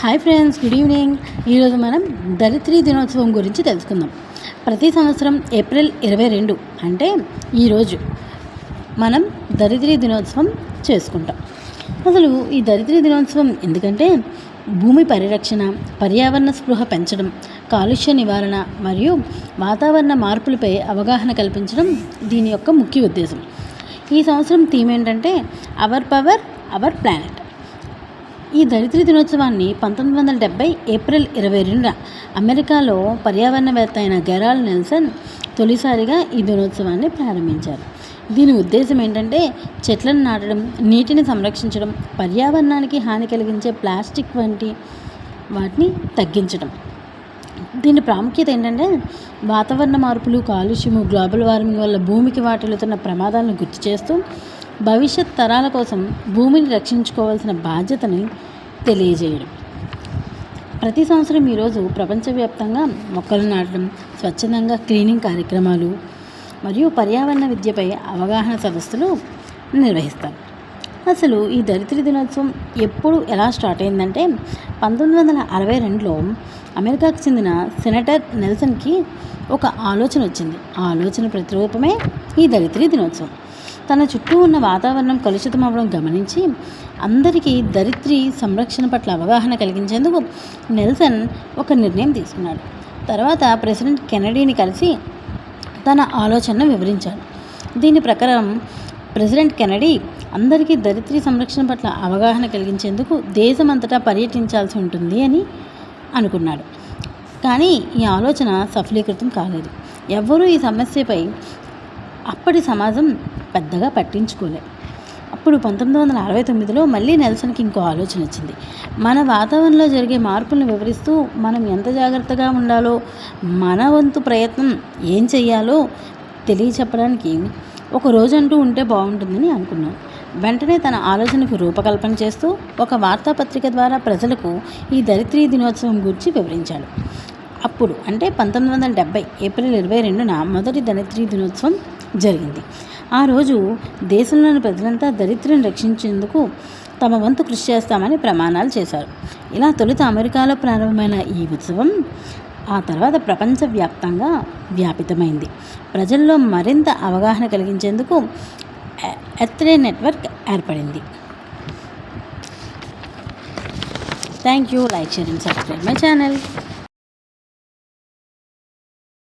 Hi friends, good evening. ఈరోజు మనం ధరిత్రీ దినోత్సవం గురించి తెలుసుకుందాం. ప్రతి సంవత్సరం ఏప్రిల్ 22 అంటే ఈరోజు మనం ధరిత్రీ దినోత్సవం చేసుకుంటాం. అసలు ఈ ధరిత్రీ దినోత్సవం ఎందుకంటే భూమి పరిరక్షణ, పర్యావరణ స్పృహ పెంచడం, కాలుష్య నివారణ మరియు వాతావరణ మార్పులపై అవగాహన కల్పించడం దీని యొక్క ముఖ్య ఉద్దేశం. ఈ సంవత్సరం థీమ్ ఏంటంటే అవర్ పవర్ అవర్ ప్లానెట్. ఈ ధరిత్రీ దినోత్సవాన్ని 1970 ఏప్రిల్ 22న అమెరికాలో పర్యావరణవేత్త అయిన గెరాల్డ్ నెల్సన్ తొలిసారిగా ఈ దినోత్సవాన్ని ప్రారంభించారు. దీని ఉద్దేశం ఏంటంటే చెట్లను నాటడం, నీటిని సంరక్షించడం, పర్యావరణానికి హాని కలిగించే ప్లాస్టిక్ వంటి వాటిని తగ్గించడం. దీని ప్రాముఖ్యత ఏంటంటే వాతావరణ మార్పులు, కాలుష్యము, గ్లోబల్ వార్మింగ్ వల్ల భూమికి వాటిల్లుతున్న ప్రమాదాలను గుర్తు చేస్తూ భవిష్యత్ తరాల కోసం భూమిని రక్షించుకోవాల్సిన బాధ్యతని తెలియజేయడం. ప్రతి సంవత్సరం ఈరోజు ప్రపంచవ్యాప్తంగా మొక్కలు నాటడం, స్వచ్ఛందంగా క్లీనింగ్ కార్యక్రమాలు మరియు పర్యావరణ విద్యపై అవగాహన సదస్సులు నిర్వహిస్తారు. అసలు ఈ ధరిత్రీ దినోత్సవం ఎలా స్టార్ట్ అయిందంటే 1962లో అమెరికాకు చెందిన సెనేటర్ నెల్సన్కి ఒక ఆలోచన వచ్చింది. ఆ ఆలోచన ప్రతిరూపమే ఈ ధరిత్రీ దినోత్సవం. తన చుట్టూ ఉన్న వాతావరణం కలుషితం అవ్వడం గమనించి అందరికీ ధరిత్రీ సంరక్షణ పట్ల అవగాహన కలిగించేందుకు నెల్సన్ ఒక నిర్ణయం తీసుకున్నాడు. తర్వాత ప్రెసిడెంట్ కెనడీని కలిసి తన ఆలోచనను వివరించాడు. దీని ప్రకారం ప్రెసిడెంట్ కెనడీ అందరికీ ధరిత్రీ సంరక్షణ పట్ల అవగాహన కలిగించేందుకు దేశమంతటా పర్యటించాల్సి ఉంటుంది అని అనుకున్నాడు. కానీ ఈ ఆలోచన సఫలీకృతం కాలేదు. ఎవ్వరూ ఈ సమస్యపై అప్పటి సమాజం పెద్దగా పట్టించుకోలే. అప్పుడు 1969లో మళ్ళీ నెల్సన్కి ఇంకో ఆలోచన వచ్చింది. మన వాతావరణంలో జరిగే మార్పులను వివరిస్తూ మనం ఎంత జాగ్రత్తగా ఉండాలో, మన వంతు ప్రయత్నం ఏం చేయాలో తెలియచెప్పడానికి ఒక రోజంటూ ఉంటే బాగుంటుందని అనుకున్నాను. వెంటనే తన ఆలోచనకు రూపకల్పన చేస్తూ ఒక వార్తాపత్రిక ద్వారా ప్రజలకు ఈ ధరిత్రీ దినోత్సవం గురించి వివరించాడు. అప్పుడు అంటే 1970 ఏప్రిల్ 22న మొదటి ధరిత్రీ దినోత్సవం జరిగింది. ఆ రోజు దేశంలోని ప్రజలంతా దరిద్రాన్ని రక్షించేందుకు తమ వంతు కృషి చేస్తామని ప్రమాణాలు చేశారు. ఇలా తొలుత అమెరికాలో ప్రారంభమైన ఈ ఉత్సవం ఆ తర్వాత ప్రపంచవ్యాప్తంగా వ్యాపితమైంది. ప్రజల్లో మరింత అవగాహన కలిగించేందుకు ఎర్త్ డే నెట్వర్క్ ఏర్పడింది. Thank you. Like, share and subscribe my channel.